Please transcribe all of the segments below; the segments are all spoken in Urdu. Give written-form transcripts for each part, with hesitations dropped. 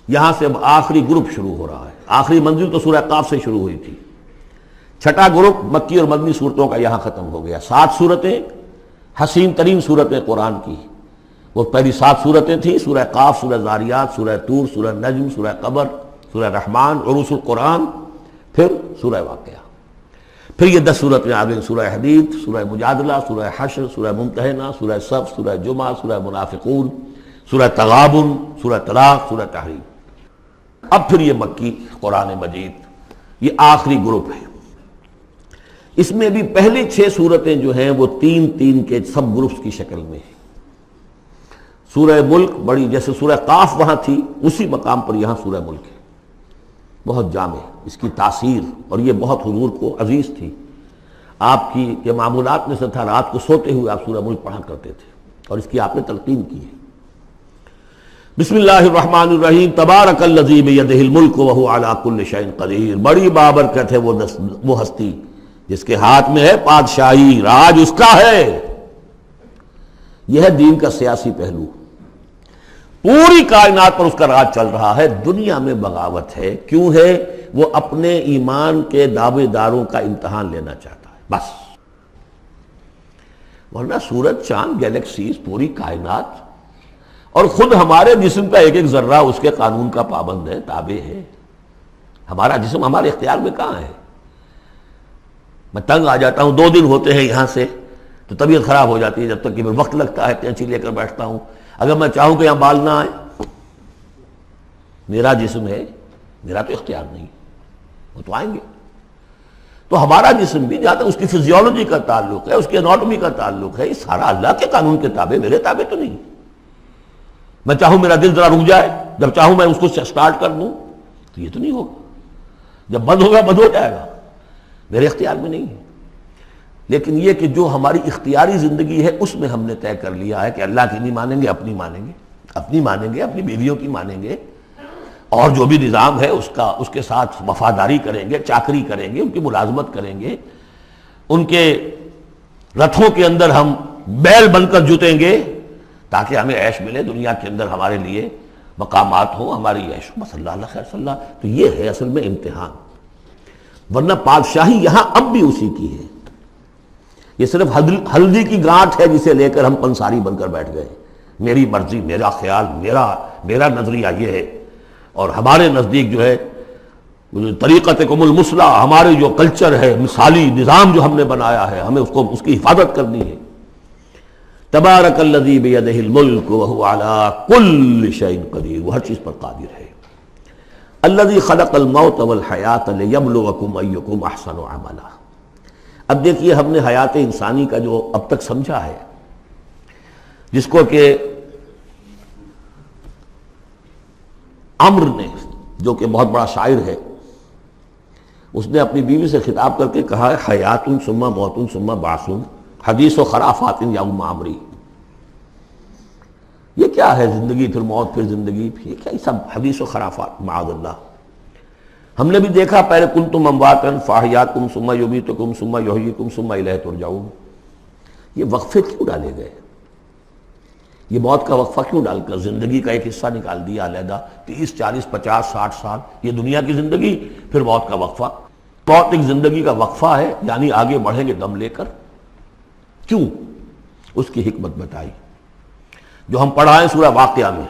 یہاں سے اب آخری گروپ شروع ہو رہا ہے. آخری منزل تو سورہ قاف سے شروع ہوئی تھی. چھٹا گروپ مکی اور مدنی صورتوں کا یہاں ختم ہو گیا. 7 صورتیں حسین ترین صورتیں قرآن کی. وہ پہلی 7 صورتیں تھیں: سورہ قاف، سورہ ذاریات، سورہ طور، سورہ نجم، سورہ قمر، سورہ رحمان، عروس القرآن، پھر سورہ واقعہ. پھر یہ 10 صورتیں آ گئیں: سورہ حدید، سورہ مجادلہ، سورہ حشر، سورہ ممتحنہ، سورہ صف، سورہ جمعہ، سورہ منافقون، سورہ تغابن، سورہ طلاق، سورہ تحریم. اب پھر یہ مکی قرآن مجید، یہ آخری گروپ ہے. اس میں بھی پہلی 6 صورتیں جو ہیں وہ 3 کے سب گروپس کی شکل میں ہیں. سورہ ملک بڑی، جیسے سورہ قاف وہاں تھی اسی مقام پر یہاں سورہ ملک ہے. بہت جامع اس کی تاثیر، اور یہ بہت حضور کو عزیز تھی. آپ کی یہ معمولات میں سے تھا، رات کو سوتے ہوئے آپ سورہ ملک پڑھا کرتے تھے، اور اس کی آپ نے تلقین کی ہے. بسم اللہ الرحمن الرحیم. تبارک الذی بیدہ الملک وہو علی کل شیء قدیر. بڑی بابرکت ہے وہ ہستی جس کے ہاتھ میں ہے بادشاہی، راج اس کا ہے. یہ ہے دین کا سیاسی پہلو. پوری کائنات پر اس کا راج چل رہا ہے. دنیا میں بغاوت ہے. کیوں ہے؟ وہ اپنے ایمان کے دعوے داروں کا امتحان لینا چاہتا ہے بس. ورنہ سورج، چاند، گیلیکسیز، پوری کائنات اور خود ہمارے جسم کا ایک ذرہ اس کے قانون کا پابند ہے، تابع ہے. ہمارا جسم ہمارے اختیار میں کہاں ہے؟ میں تنگ آ جاتا ہوں، 2 دن ہوتے ہیں یہاں سے تو طبیعت خراب ہو جاتی ہے، جب تک کہ وقت لگتا ہے کینچی لے کر بیٹھتا ہوں. اگر میں چاہوں کہ یہاں بال نہ آئے، میرا جسم ہے، میرا تو اختیار نہیں، وہ تو آئیں گے. تو ہمارا جسم بھی جہاں تک اس کی فزیولوجی کا تعلق ہے، اس کی اناٹومی کا تعلق ہے، یہ سارا اللہ کے قانون کے تابع، میرے تابع تو نہیں. میں چاہوں میرا دل ذرا رک جائے، جب چاہوں میں اس کو سٹارٹ کر دوں تو یہ تو نہیں ہوگا. جب بند ہوگا بند ہو جائے گا، میرے اختیار میں نہیں ہے. لیکن یہ کہ جو ہماری اختیاری زندگی ہے اس میں ہم نے طے کر لیا ہے کہ اللہ کی نہیں مانیں گے، اپنی مانیں گے، اپنی مانیں گے، اپنی بیویوں کی مانیں گے، اور جو بھی نظام ہے اس کے ساتھ وفاداری کریں گے، چاکری کریں گے، ان کی ملازمت کریں گے، ان کے رتھوں کے اندر ہم بیل بن کر جتیں گے تاکہ ہمیں عیش ملے، دنیا کے اندر ہمارے لیے مقامات ہوں، ہماری عیش ہو. بس اللہ خیر صلی اللہ. تو یہ ہے اصل میں امتحان. ورنہ بادشاہی یہاں اب بھی اسی کی ہے. یہ صرف ہلدی کی گانٹھ ہے جسے لے کر ہم پنساری بن کر بیٹھ گئے. میری مرضی، میرا خیال، میرا نظریہ یہ ہے. اور ہمارے نزدیک جو ہے طریقتکم المثلی، ہمارے جو کلچر ہے، مثالی نظام جو ہم نے بنایا ہے، ہمیں اس کی حفاظت کرنی ہے. تبارک الذی بیدہ الملک وہو علی کل شیء قدیر. وہ ہر چیز پر قادر ہے. الذی خلق الموت والحیاۃ لیبلوکم ایکم احسن عملا. اب دیکھیے ہم نے حیات انسانی کا جو اب تک سمجھا ہے، جس کو کہ عمر نے، جو کہ بہت بڑا شاعر ہے، اس نے اپنی بیوی سے خطاب کر کے کہا ہے حیات ثم موت ثم بعث حدیث و خرافات یوم عمری. یہ کیا ہے؟ زندگی پھر موت پھر زندگی، یہ کیا؟ یہ سب حدیث و خرافات معاذ اللہ. ہم نے بھی دیکھا پہلے کنتم امواتا فاحیاکم ثم یمیتکم ثم یحییکم ثم الیہ ترجعون. یہ وقفے کیوں ڈالے گئے؟ یہ موت کا وقفہ کیوں ڈال کر زندگی کا ایک حصہ نکال دیا علیحدہ؟ 30 40 50 60 سال یہ دنیا کی زندگی، پھر موت کا وقفہ. موت ایک زندگی کا وقفہ ہے، یعنی آگے بڑھیں گے دم لے کر. کیوں؟ اس کی حکمت بتائی جو ہم پڑھائیں سورہ واقعہ میں.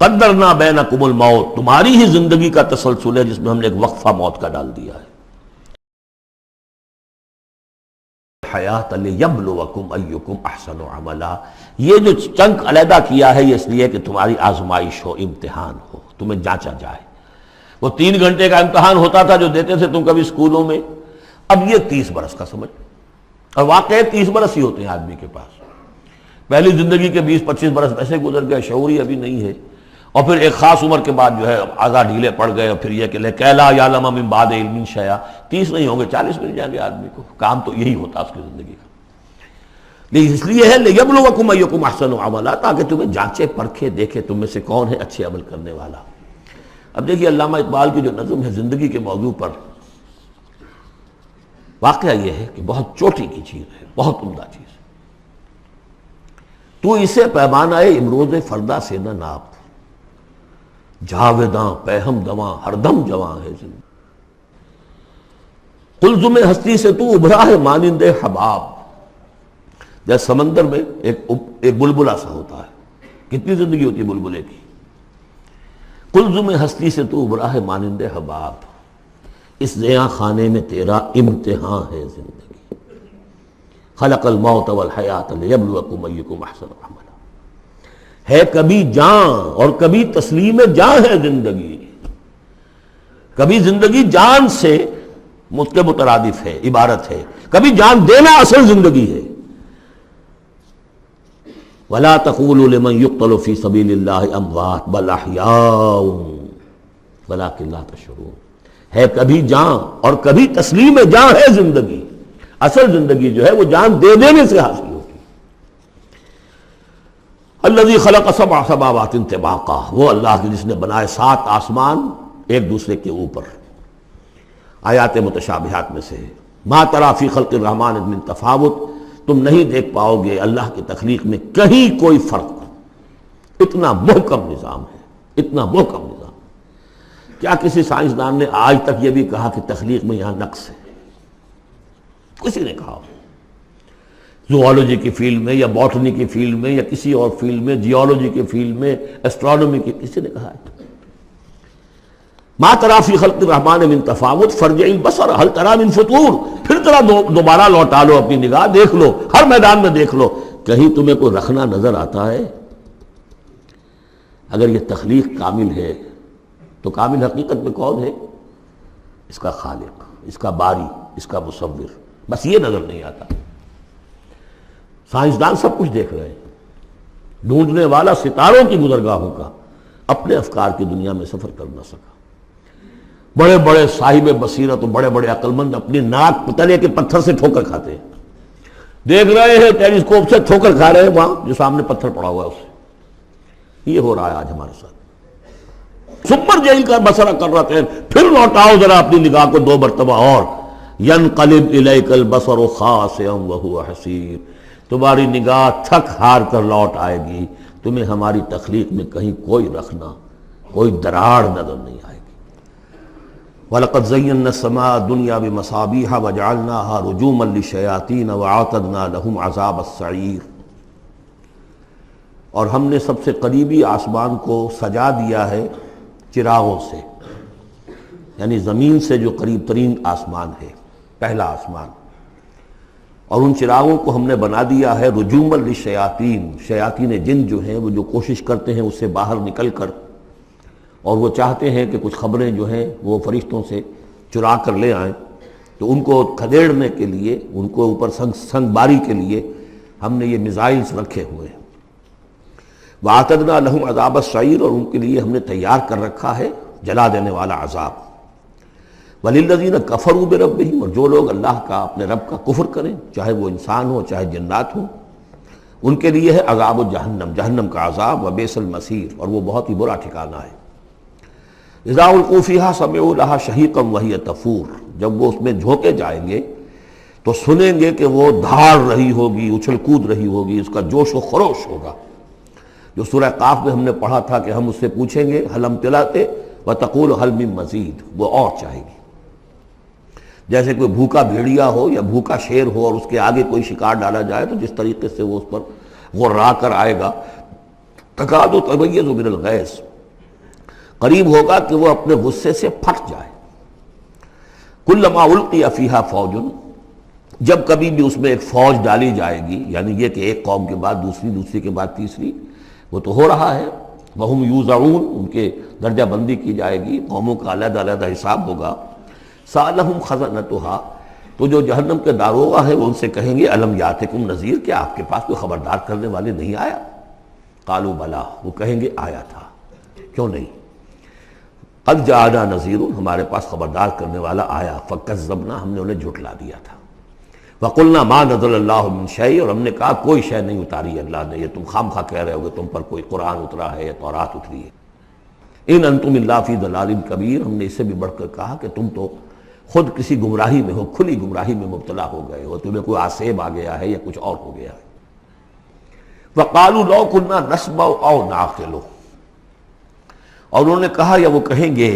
قدرنا بینکم الموت، تمہاری ہی زندگی کا تسلسل ہے جس میں ہم نے ایک وقفہ موت کا ڈال دیا ہے. حیات لیبلوکم ایکم احسن عملا. یہ جو چنک علیحدہ کیا ہے یہ اس لیے کہ تمہاری آزمائش ہو، امتحان ہو، تمہیں جانچا جائے. وہ 3 گھنٹے کا امتحان ہوتا تھا جو دیتے تھے تم کبھی اسکولوں میں، اب یہ 30 برس کا سمجھ. اور واقعی 30 برس ہی ہوتے ہیں آدمی کے پاس. پہلی زندگی کے 20 25 برس ویسے گزر گئے، شعوری ابھی نہیں ہے، اور پھر ایک خاص عمر کے بعد جو ہے اعضاء ڈھیلے پڑ گئے، اور پھر یہ کہ لا یعلم من بعد علم شیئا. 30 نہیں ہوں گے 40 مل جائیں گے آدمی کو. کام تو یہی ہوتا اس کی زندگی کا. لیکن اس لیے ہے لیبلوکم ایکم احسن عملا، تاکہ تمہیں جانچے پرکھے دیکھے تم میں سے کون ہے اچھے عمل کرنے والا. اب دیکھیے علامہ اقبال کی جو نظم ہے زندگی کے موضوع پر، واقعہ یہ ہے کہ بہت چوٹی کی چیز ہے، بہت عمدہ چیز. تو اسے پیمانہ امروز فردا سے نہ ناپ، جاویداں پہم دواں ہر دم جواں ہے زندگی. قلزم ہستی سے تو ابھرا ہے مانند حباب. جیسے سمندر میں ایک بلبلا سا ہوتا ہے، کتنی زندگی ہوتی ہے بلبلے کی. قلزم ہستی سے تو ابھرا ہے مانند حباب، اس زیاں خانے میں تیرا امتحان ہے زندگی. خلق الموت والحیات لیبلوکم ایکم احسن عملا. ہے کبھی جاں اور کبھی تسلیم جاں ہے زندگی. کبھی زندگی جان سے مترادف ہے، عبارت ہے، کبھی جان دینا اصل زندگی ہے. وَلَا تَقُولُوا لِمَنْ يُقْتَلُ فِي سَبِيلِ اللَّهِ أَمْوَاتٌ بَلْ أَحْيَاءٌ وَلَكِنْ لَا تَشْعُرُونَ. ہے کبھی جان اور کبھی تسلیم جان ہے زندگی. اصل زندگی جو ہے وہ جان دے دینے سے حاصل ہوتی. الذی خلق سبع سماوات طباقا، وہ اللہ کی جس نے بنائے 7 آسمان ایک دوسرے کے اوپر. آیات متشابہات میں سے ہے. ما تری فی خلق الرحمن من تفاوت، تم نہیں دیکھ پاؤ گے اللہ کی تخلیق میں کہیں کوئی فرق. اتنا محکم نظام ہے، اتنا محکم نظام. کیا کسی سائنسدان نے آج تک یہ بھی کہا کہ تخلیق میں یہاں نقص ہے؟ کسی نے کہا؟ زوالوجی کی فیلڈ میں یا باٹنی کی فیلڈ میں یا کسی اور فیلڈ میں، جیولوجی کی فیلڈ میں، ایسٹرونومی کی، کسی نے کہا ہے؟ ما تری فی خلق الرحمن من تفاوت فارجع البصر هل تری من فطور. پھر ذرا دوبارہ لوٹا لو اپنی نگاہ، دیکھ لو، ہر میدان میں دیکھ لو، کہیں تمہیں کوئی رکھنا نظر آتا ہے؟ اگر یہ تخلیق کامل ہے تو کامل حقیقت میں کون ہے؟ اس کا خالق، اس کا باری، اس کا مصور. بس یہ نظر نہیں آتا. سائنسدان سب کچھ دیکھ رہے ہیں، ڈھونڈنے والا ستاروں کی گزرگاہوں کا اپنے افکار کی دنیا میں سفر کر نہ سکا. بڑے بڑے صاحب بصیرت و بڑے بڑے عقل مند اپنی ناک تلے کے پتھر سے ٹھوکر کھاتے ہیں. دیکھ رہے ہیں ٹیلیسکوپ سے ٹھوکر کھا رہے ہیں وہاں جو سامنے پتھر پڑا ہوا ہے اس سے. یہ ہو رہا ہے آج ہمارے ساتھ. سپر جیل کا مسئلہ کر رہے ہیں، پھر لوٹاؤ ذرا اپنی نگاہ کو 2 مرتبہ اور. ینقلب الیک البصر خاسئا وہو حسیر. تمہاری نگاہ تھک ہار کر لوٹ آئے گی، تمہیں ہماری تخلیق میں کہیں کوئی رکھنا، کوئی دراڑ نظر نہیں آئے گی. وَلَقَدْ زَيَّنَّا السَّمَاءَ الدُّنْيَا بِمَصَابِيحَ وَجَعَلْنَاهَا رُجُومًا لِلشَّيَاطِينَ وَأَعْتَدْنَا لَهُمْ عَذَابَ السَّعِيرِ. اور ہم نے سب سے قریبی آسمان کو سجا دیا ہے چراغوں سے، یعنی زمین سے جو قریب ترین آسمان ہے، پہلا آسمان. اور ان چراغوں کو ہم نے بنا دیا ہے رجوما للشیاطین. شیاطین جن جو ہیں وہ جو کوشش کرتے ہیں اس سے باہر نکل کر، اور وہ چاہتے ہیں کہ کچھ خبریں جو ہیں وہ فرشتوں سے چرا کر لے آئیں، تو ان کو کھدیڑنے کے لیے، ان کو اوپر سنگ باری کے لیے ہم نے یہ میزائلز رکھے ہوئے ہیں. وَأَعْتَدْنَا لَهُمْ عَذَابَ السَّعِيرِ، اور ان کے لیے ہم نے تیار کر رکھا ہے جلا دینے والا عذاب. وَلِلَّذِينَ كَفَرُوا بِرَبِّهِمْ، اور جو لوگ اللہ کا، اپنے رب کا کفر کریں، چاہے وہ انسان ہو چاہے جنات ہوں، ان کے لیے ہے عذاب جہنم، جہنم کا عذاب. وَبِئْسَ الْمَصِيرُ، اور وہ بہت ہی برا ٹھکانہ ہے. اذا القوا فیہا سمعوا لہا شہیقا وہی تفور، جب وہ اس میں جھونکے جائیں گے تو سنیں گے کہ وہ دھاڑ رہی ہوگی، اچھل کود رہی ہوگی، اس کا جوش و خروش ہوگا. جو سورہ قاف میں ہم نے پڑھا تھا کہ ہم اس سے پوچھیں گے حل امتلأت وتقول حل من مزید، وہ اور چاہے گی. جیسے کوئی بھوکا بھیڑیا ہو یا بھوکا شیر ہو اور اس کے آگے کوئی شکار ڈالا جائے تو جس طریقے سے وہ اس پر غرا کر آئے گا، تکاد تمیز من الغیظ، قریب ہوگا کہ وہ اپنے غصے سے پھٹ جائے. کلما القی فیہا فوج، جب کبھی بھی اس میں ایک فوج ڈالی جائے گی، یعنی یہ کہ ایک قوم کے بعد دوسری، دوسری کے بعد تیسری، وہ تو ہو رہا ہے. وہم یوزعون، ان کے درجہ بندی کی جائے گی، قوموں کا علیحدہ علیحدہ حساب ہوگا. سألہم خزنتہا، تو جو جہنم کے داروغہ ہے وہ ان سے کہیں گے الم یاتکم نذیر، کیا آپ کے پاس کوئی خبردار کرنے والے نہیں آیا؟ قالوا بلا، وہ کہیں گے آیا تھا، کیوں نہیں؟ قد جاءنا نذیر، ہمارے پاس خبردار کرنے والا آیا. فکذبنا، ہم نے انہیں جھٹلا دیا تھا. وقلنا ما نزل اللہ من شیء، اور ہم نے کہا کوئی شے نہیں اتاری اللہ نے، یہ تم خام خواہ کہہ رہے ہو کہ تم پر کوئی قرآن اترا ہے یا تورات اتری ہے. ان انتم الا فی ضلال کبیر، ہم نے اس سے بھی بڑھ کر کہا کہ تم تو خود کسی گمراہی میں ہو، کھلی گمراہی میں مبتلا ہو گئے ہو، تمہیں کوئی آسیب آ گیا ہے یا کچھ اور ہو گیا ہے. وقالوا لو كنا نسمع او نعقل، اور انہوں نے کہا یا وہ کہیں گے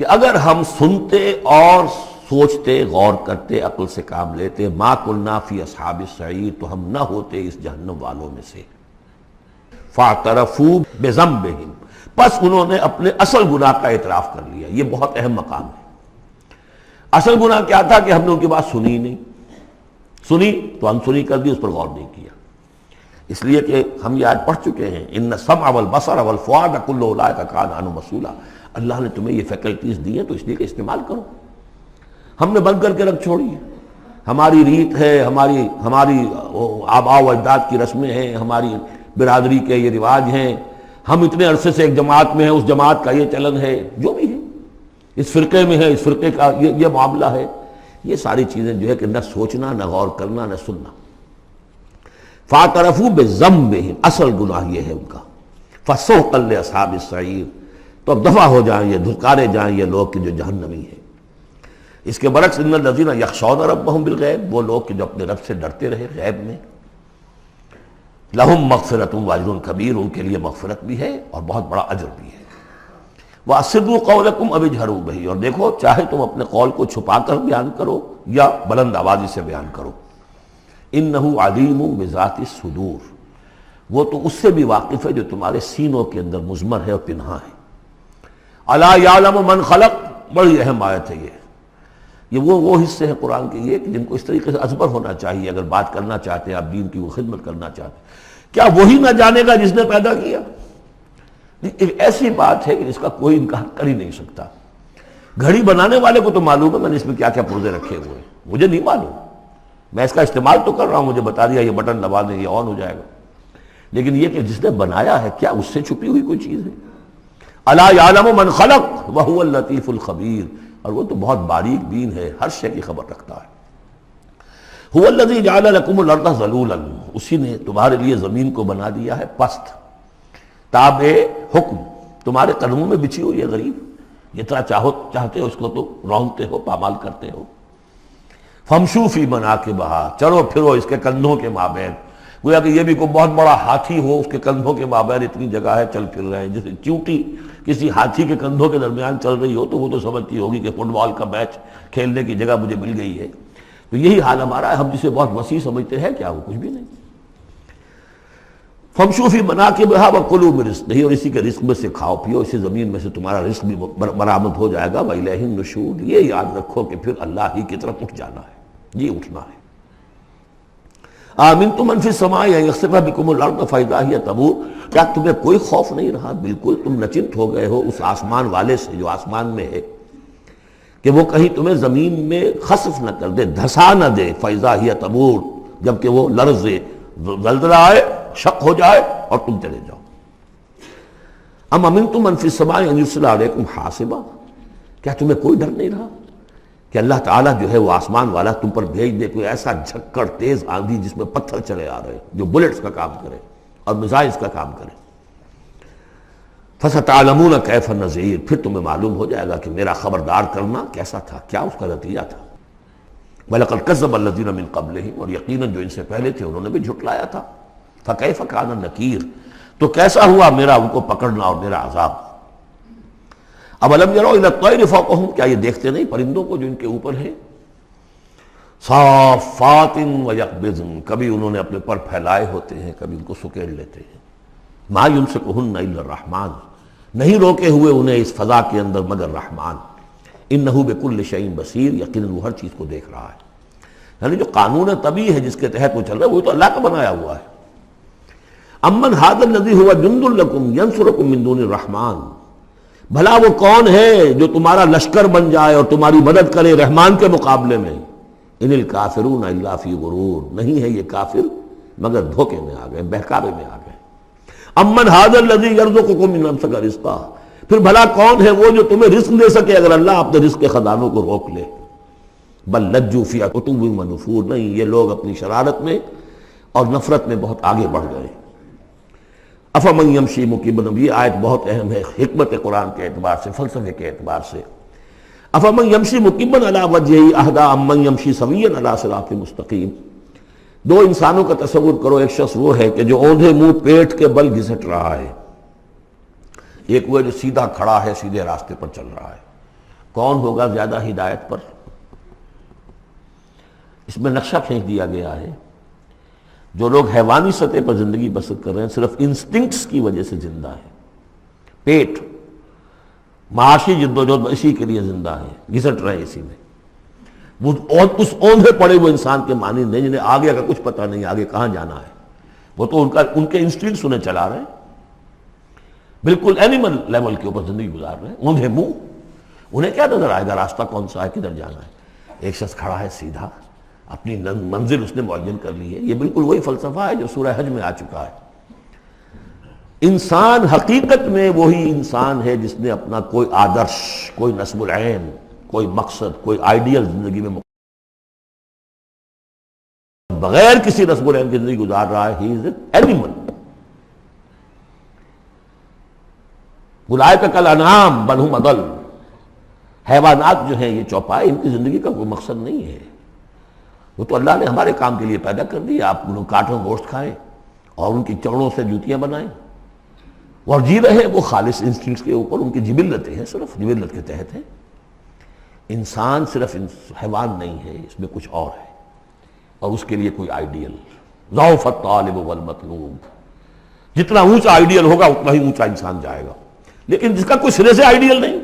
کہ اگر ہم سنتے اور سوچتے، غور کرتے، عقل سے کام لیتے، ما کنا فی اصحاب السعیر، تو ہم نہ ہوتے اس جہنم والوں میں سے۔ فاعترفوا بذنبہم، پس انہوں نے اپنے اصل گناہ کا اعتراف کر لیا۔ یہ بہت اہم مقام ہے۔ اصل گناہ کیا تھا کہ ہم نے ان کی بات سنی نہیں، سنی تو انسنی کر دی، اس پر غور نہیں کیا۔ اس لیے کہ ہم یہ آج پڑھ چکے ہیں، ان السمع والبصر والفؤاد کل اولئک کان عنہ مسئولا۔ اللہ نے تمہیں یہ فیکلٹیز دی ہیں تو اس لیے کہ استعمال کرو۔ ہم نے بند کر کے رکھ چھوڑی ہے۔ ہماری ریت ہے، ہماری آباء و اجداد کی رسمیں ہیں، ہماری برادری کے یہ رواج ہیں، ہم اتنے عرصے سے ایک جماعت میں ہیں، اس جماعت کا یہ چلن ہے، جو بھی ہے، اس فرقے میں ہے، اس فرقے کا یہ معاملہ ہے۔ یہ ساری چیزیں جو ہے کہ نہ سوچنا، نہ غور کرنا، نہ سننا۔ فاعترفوا بذنبہم، اصل گناہ یہ ہے ان کا۔ فسحقا لاصحاب السعیر، تو اب دفع ہو جائیں یہ، دھتکارے جائیں یہ لوگ کہ جو جہنمی ہیں۔ اس کے برعکس ان الذین یخشون ربہم بالغیب، وہ لوگ کہ جو اپنے رب سے ڈرتے رہے غیب میں، لہم مغفرۃ واجر کبیر، ان کے لیے مغفرت بھی ہے اور بہت بڑا اجر بھی ہے۔ وَأَسِرُّوا قَوْلَكُمْ أَوِ اجْهَرُوا بِهِ، اور دیکھو چاہے تم اپنے قول کو چھپا کر بیان کرو یا بلند آوازی سے بیان کرو۔ إِنَّهُ عَلِيمٌ بِذَاتِ الصُّدُورِ، وہ تو اس سے بھی واقف ہے جو تمہارے سینوں کے اندر مضمر ہے اور پنہاں ہے۔ أَلَا يَعْلَمُ مَنْ خَلَقَ، بڑی اہم آیت ہے یہ وہ حصے ہیں قرآن کے یہ کہ جن کو اس طریقے سے ازبر ہونا چاہیے اگر بات کرنا چاہتے ہیں، آپ دین کی وہ خدمت کرنا چاہتے ہیں۔ کیا وہی نہ جانے گا جس نے پیدا کیا؟ ایک ایسی بات ہے کہ اس کا کوئی انکار کر ہی نہیں سکتا۔ گھڑی بنانے والے کو تو معلوم ہے میں نے اس میں کیا کیا پرزے رکھے ہوئے ہیں، مجھے نہیں معلوم، میں اس کا استعمال تو کر رہا ہوں، مجھے بتا دیا یہ بٹن دبا دیں یہ آن ہو جائے گا، لیکن یہ کہ جس نے بنایا ہے کیا اس سے چھپی ہوئی کوئی چیز ہے؟ الا یعلم من خلق وهو اللطیف الخبیر، اور وہ تو بہت باریک بین ہے، ہر شے کی خبر رکھتا ہے۔ هو الذی جعل لکم الارض ذلولا، اسی نے تمہارے لیے زمین کو بنا دیا ہے پست، تابع حکم، تمہارے قدموں میں بچھی ہوئی ہے غریب، جتنا چاہتے ہو اس کو تو رونگتے ہو، پامال کرتے ہو۔ فامشوا فی مناکبہا، چلو پھرو اس کے کندھوں کے مابین، گویا کہ یہ بھی کوئی بہت بڑا ہاتھی ہو، اس کے کندھوں کے مابین اتنی جگہ ہے، چل پھر رہے ہیں۔ جیسے چیونٹی کسی ہاتھی کے کندھوں کے درمیان چل رہی ہو تو وہ تو سمجھتی ہوگی کہ فٹ بال کا میچ کھیلنے کی جگہ مجھے مل گئی ہے۔ تو یہی حال ہمارا ہے، ہم جسے بہت وسیع سمجھتے ہیں کیا وہ کچھ بھی نہیں۔ فامشوا فی مناکبہا وکلوا من رزقہ، اور اسی کے رزق میں سے کھاؤ پیو، اسی زمین میں سے تمہارا رزق بھی برآمد ہو جائے گا۔ وإلیہ النشور، یہ یاد رکھو کہ پھر اللہ ہی کی طرف اٹھ جانا ہے، یہ اٹھنا ہے۔ آمنتم من فی السماء ان یخسف بکم الارض فاذا ہی تمور، کیا تمہیں کوئی خوف نہیں رہا؟ بالکل تم نچنت ہو گئے ہو اس آسمان والے سے جو آسمان میں ہے کہ وہ کہیں تمہیں زمین میں خسف نہ کر دے، دھسا نہ دے، فاذا ہی تمور، جبکہ وہ لرزے، زلزلہ آئے، شق ہو جائے اور تم چلے جاؤ۔ ام امنتم من فی السماء ان یرسل علیکم حاصبا، کیا تمہیں کوئی ڈر نہیں رہا کہ اللہ تعالیٰ جو ہے وہ آسمان والا تم پر بھیج دے کوئی ایسا جھکڑ تیز آندھی جس میں پتھر چلے آ رہے جو بلٹس کا کام کرے اور میزائلز کا کام کرے۔ فَسَتَعْلَمُونَ كَيْفَ النَّذِيرُ، پھر تمہیں معلوم ہو جائے گا کہ میرا خبردار کرنا کیسا تھا، کیا اس کا نتیجہ تھا۔ وَلَقَدْ كَذَّبَ الَّذِينَ مِن قَبْلِهِمْ، اور یقیناً جو ان سے پہلے تھے انہوں نے بھی جھٹلایا تھا۔ فَكَيْفَ كَانَ نَكِيرٌ، تو کیسا ہوا میرا ان کو پکڑنا اور میرا عذاب۔ اَوَلَمْ يَرَوْا إِلَى الطَّيْرِ فَوْقَهُمْ، کیا یہ دیکھتے نہیں پرندوں کو جو ان کے اوپر ہیں؟ صَافَّاتٍ وَيَقْبِضْنَ، کبھی انہوں نے اپنے پر پھیلائے ہوتے ہیں، کبھی ان کو سکیڑ لیتے ہیں۔ مَا يُمْسِكُهُنَّ إِلَّا الرَّحْمَنُ، نہیں روکے ہوئے انہیں اس فضا کے اندر مگر رحمان۔ إِنَّهُ بِكُلِّ شَيْءٍ بَصِيرٌ، یقیناً وہ ہر چیز کو دیکھ رہا ہے۔ یعنی جو قانون طبیعی ہے جس کے تحت وہ چل رہا ہے وہ تو اللہ کا بنایا ہوا ہے۔ امن ھذا الذی ھو جند لکم ینصرکم من دون الرحمن، بھلا وہ کون ہے جو تمہارا لشکر بن جائے اور تمہاری مدد کرے رحمان کے مقابلے میں؟ ان الکافرون الا فی غرور، نہیں ہے یہ کافر مگر دھوکے میں آ گئے، بہکاوے میں آ گئے۔ امن ھذا الذی یرزقکم من امسک رزقا، پھر بھلا کون ہے وہ جو تمہیں رزق دے سکے اگر اللہ اپنے رزق کے خزانوں کو روک لے؟ بل لجوا فی عتو ونفور، نہیں یہ لوگ اپنی شرارت میں اور نفرت میں بہت آگے بڑھ گئے۔ افمن یمشی مکبا، یہ آیت بہت اہم ہے حکمت قرآن کے اعتبار سے، فلسفے کے اعتبار سے۔ افمن یمشی مکبا علی وجہہ اہدی امن یمشی سویا علی صراط مستقیم، دو انسانوں کا تصور کرو، ایک شخص وہ ہے کہ جو اوندھے منہ پیٹ کے بل گھسٹ رہا ہے، ایک وہ جو سیدھا کھڑا ہے، سیدھے راستے پر چل رہا ہے۔ کون ہوگا زیادہ ہدایت پر؟ اس میں نقشہ کھینچ دیا گیا ہے، جو لوگ حیوانی سطح پر زندگی بسر کر رہے ہیں صرف انسٹنکٹس کی وجہ سے زندہ ہیں، پیٹ معاشی جد و جہد اسی کے لیے زندہ ہیں، گھسٹ رہے ہیں اسی میں، اس اوندھے پڑے ہوئے انسان کے معنی نہیں جنہیں آگے کا کچھ پتہ نہیں آگے کہاں جانا ہے، وہ تو ان کے انسٹنکٹس انہیں چلا رہے ہیں، بالکل اینیمل لیول کے اوپر زندگی گزار رہے ہیں، اوندھے منہ، انہیں کیا نظر آئے گا راستہ کون سا ہے، کدھر جانا ہے؟ ایک شخص کھڑا ہے سیدھا، اپنی منزل اس نے معین کر لی ہے۔ یہ بالکل وہی فلسفہ ہے جو سورہ حج میں آ چکا ہے۔ انسان حقیقت میں وہی انسان ہے جس نے اپنا کوئی آدرش، کوئی نصب العین، کوئی مقصد، کوئی آئیڈیل زندگی میں بغیر کسی نصب العین کی زندگی گزار رہا ہے۔ ہی از این اینیمل، اولئک کالانعام بل ھم اضل۔ حیوانات جو ہیں یہ چوپائے، ان کی زندگی کا کوئی مقصد نہیں ہے، وہ تو اللہ نے ہمارے کام کے لیے پیدا کر دی۔ آپ لوگ کاٹوں گوشت کھائیں اور ان کی چمڑوں سے جوتیاں بنائیں اور جی رہے وہ خالص انسٹنکٹس کے اوپر، ان کی جبلتیں ہیں، صرف جبلت کے تحت ہیں۔ انسان صرف حیوان نہیں ہے، اس میں کچھ اور ہے، اور اس کے لیے کوئی آئیڈیل۔ ضعف الطالب والمطلوب، جتنا اونچا آئیڈیل ہوگا اتنا ہی اونچا انسان جائے گا، لیکن جس کا کوئی سرے سے آئیڈیل نہیں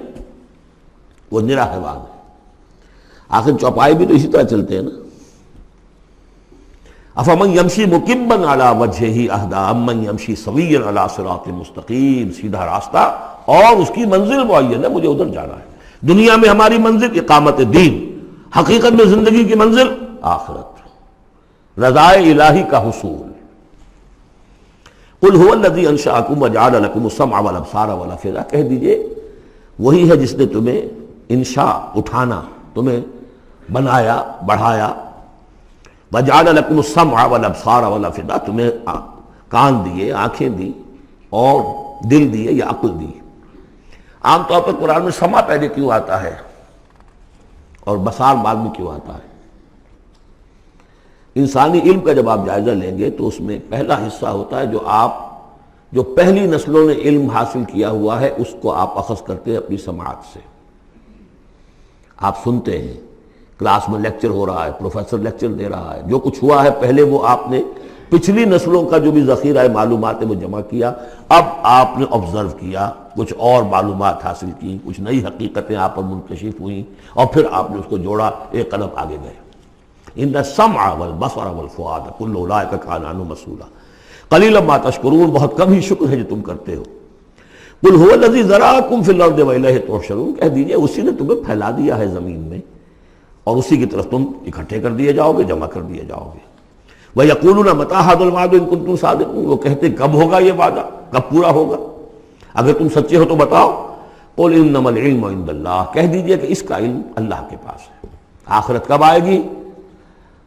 وہ نرا حیوان ہے۔ آخر چوپائے بھی تو اسی طرح چلتے ہیں نا۔ افمن یمشی مکبا علی وجہہ اہدی امن یمشی سویا علی صراط مستقیم، سیدھا راستہ اور اس کی منزل معین ہے، مجھے ادھر جانا ہے۔ دنیا میں ہماری منزل اقامت دین، حقیقت میں زندگی کی منزل آخرت، رضا الہی کا حصول۔ قل هو الذی انشأکم وجعل لکم السمع والابصار والافئدہ، کہہ دیجئے وہی ہے جس نے تمہیں انشاء اٹھانا، تمہیں بنایا، بڑھایا، وجعل لکم السمع والابصار والافئدہ، تمہیں کان دیے، آنکھیں دی اور دل دیے یا عقل دی۔ عام طور پر قرآن میں سمع پہلے کیوں آتا ہے اور بصار بعد میں کیوں آتا ہے؟ انسانی علم کا جب آپ جائزہ لیں گے تو اس میں پہلا حصہ ہوتا ہے جو پہلی نسلوں نے علم حاصل کیا ہوا ہے، اس کو آپ اخذ کرتے ہیں اپنی سماعت سے۔ آپ سنتے ہیں، کلاس میں لیکچر ہو رہا ہے، پروفیسر لیکچر دے رہا ہے، جو کچھ ہوا ہے پہلے وہ آپ نے پچھلی نسلوں کا جو بھی ذخیرہ معلومات ہے وہ جمع کیا، اب آپ نے آبزرو کیا، کچھ اور معلومات حاصل کی، کچھ نئی حقیقتیں آپ پر منکشف ہوئیں، اور پھر آپ نے اس کو جوڑا، ایک قدم آگے گئے۔ ان السمع والبصر والفؤاد کل اولئک کان عنہ مسئولا قلیلا ما تشکرون، بہت کم ہی شکر ہے جو تم کرتے ہو۔ قل هو الذی ذرأکم فی الارض والیہ تحشرون، کہہ دیجئے اسی نے تمہیں پھیلا دیا ہے زمین میں اور اسی کی طرف تم اکٹھے کر دیے جاؤ گے، جمع کر دیے جاؤ گے۔ وَيَقُولُونَ مَتَىٰ هَٰذَا الْوَعْدُ إِن كُنتُمْ صَادِقِينَ، وہ کہتے کب ہوگا یہ وعدہ، کب پورا ہوگا، اگر تم سچے ہو تو بتاؤ۔ قُلْ إِنَّمَا الْعِلْمُ عِندَ اللَّهِ، کہہ دیجئے کہ اس کا علم اللہ کے پاس ہے۔ آخرت کب آئے گی؟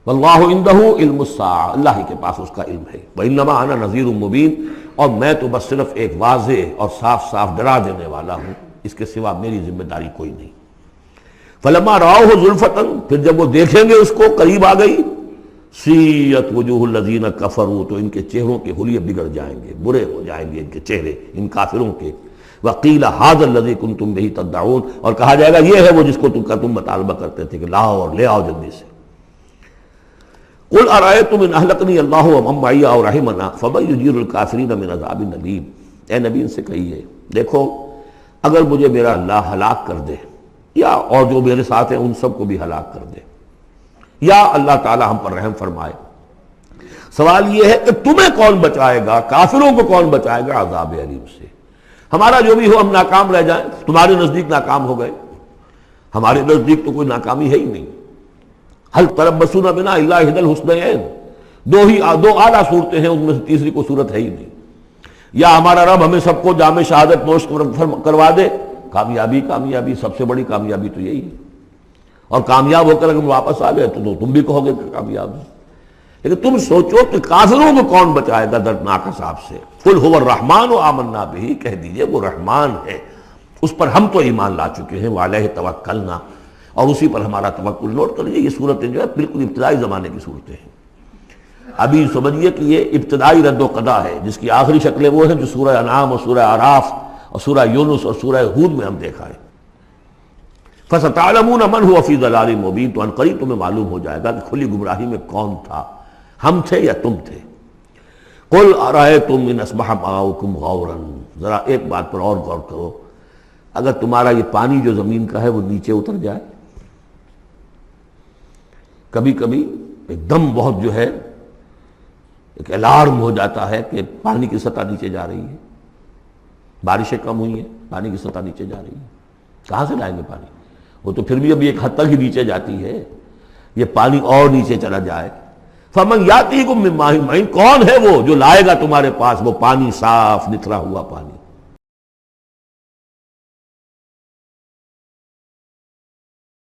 وَاللَّهُ عِندَهُ عِلْمُ السَّاعَةِ، اللہ ہی کے پاس اس کا علم ہے۔ وَإِنَّمَا أَنَا نَذِيرٌ مُّبِينٌ، اور میں تو بس صرف ایک واضح اور صاف صاف ڈرا دینے والا ہوں، اس کے سوا میری ذمہ داری کوئی نہیں۔ فَلَمَّا رَأَوْهُ زُلْفَةً، پھر جب وہ دیکھیں گے اس کو، قریب آ گئی، سیئت وجوہ الذین کفروا، تو ان کے چہروں کے حلیے بگڑ جائیں گے، برے ہو جائیں گے ان کے چہرے، ان کافروں کے۔ وقیل ھذا الذی کنتم بہ تدعون، اور کہا جائے گا یہ ہے وہ جس کو تم مطالبہ کرتے تھے کہ لاؤ اور لے آؤ جلدی سے۔ قل ارأیتم ان اہلکنی اللہ ومن معی او رحمنا فمن یجیر الکافرین من عذاب الیم، اے نبی ان سے کہیے دیکھو اگر مجھے میرا اللہ ہلاک کر دے، یا اور جو میرے ساتھ ہیں ان سب کو بھی ہلاک کر دے، یا اللہ تعالی ہم پر رحم فرمائے، سوال یہ ہے کہ تمہیں کون بچائے گا، کافروں کو کون بچائے گا عذاب علیم سے؟ ہمارا جو بھی ہو ہم ناکام رہ جائیں، تمہارے نزدیک ناکام ہو گئے، ہمارے نزدیک تو کوئی ناکامی ہے ہی نہیں۔ حل تربصون بنا الا احدی الحسنیین، دو اعلیٰ صورتیں ہیں، ان میں سے تیسری کوئی صورت ہے ہی نہیں۔ یا ہمارا رب ہمیں سب کو جام شہادت نوش کروا دے، کامیابی سب سے بڑی کامیابی تو یہی ہے، اور کامیاب ہو کر اگر واپس آ گئے تو تم بھی کہو گے کہ کامیاب ہے۔ لیکن تم سوچو کہ کافروں کو کون بچائے گا دردناک عذاب سے؟ قل هو الرحمن آمنا بہ، کہہ دیجئے وہ رحمان ہے، اس پر ہم تو ایمان لا چکے ہیں، وعلیہ توکلنا، اور اسی پر ہمارا توکل۔ نوٹ کر لیجیے یہ صورتیں جو ہے بالکل ابتدائی زمانے کی صورتیں ہیں۔ ابھی سمجھیے کہ یہ ابتدائی رد و قضا ہے، جس کی آخری شکلیں وہ ہیں جو سورہ انعام اور سورہ اعراف اور سورہ یونس اور سورہ ہود میں ہم دیکھا ہے۔ فَسَتَعْلَمُونَ مَنْ هُوَ فِي ضَلَالٍ مُبِينٍ، تو عنقریب تمہیں معلوم ہو جائے گا کہ کھلی گمراہی میں کون تھا، ہم تھے یا تم تھے۔ قُلْ أَرَأَيْتُمْ إِنْ أَصْبَحَ مَاؤُكُمْ غَوْرًا، ذرا ایک بات پر اور غور کرو، اگر تمہارا یہ پانی جو زمین کا ہے وہ نیچے اتر جائے، کبھی کبھی ایک دم بہت جو ہے ایک الارم ہو جاتا ہے کہ پانی کی سطح نیچے جا رہی ہے، بارشیں کم ہوئی ہیں، پانی کی سطح نیچے جا رہی ہے، کہاں سے لائیں گے پانی؟ وہ تو پھر بھی ابھی ایک حد تک ہی نیچے جاتی ہے، یہ پانی اور نیچے چلا جائے۔ فَمَنْ يَأْتِيكُم مِّن مَّاءٍ مَّعِينٍ، کون ہے وہ جو لائے گا تمہارے پاس وہ پانی صاف نکھرا ہوا پانی؟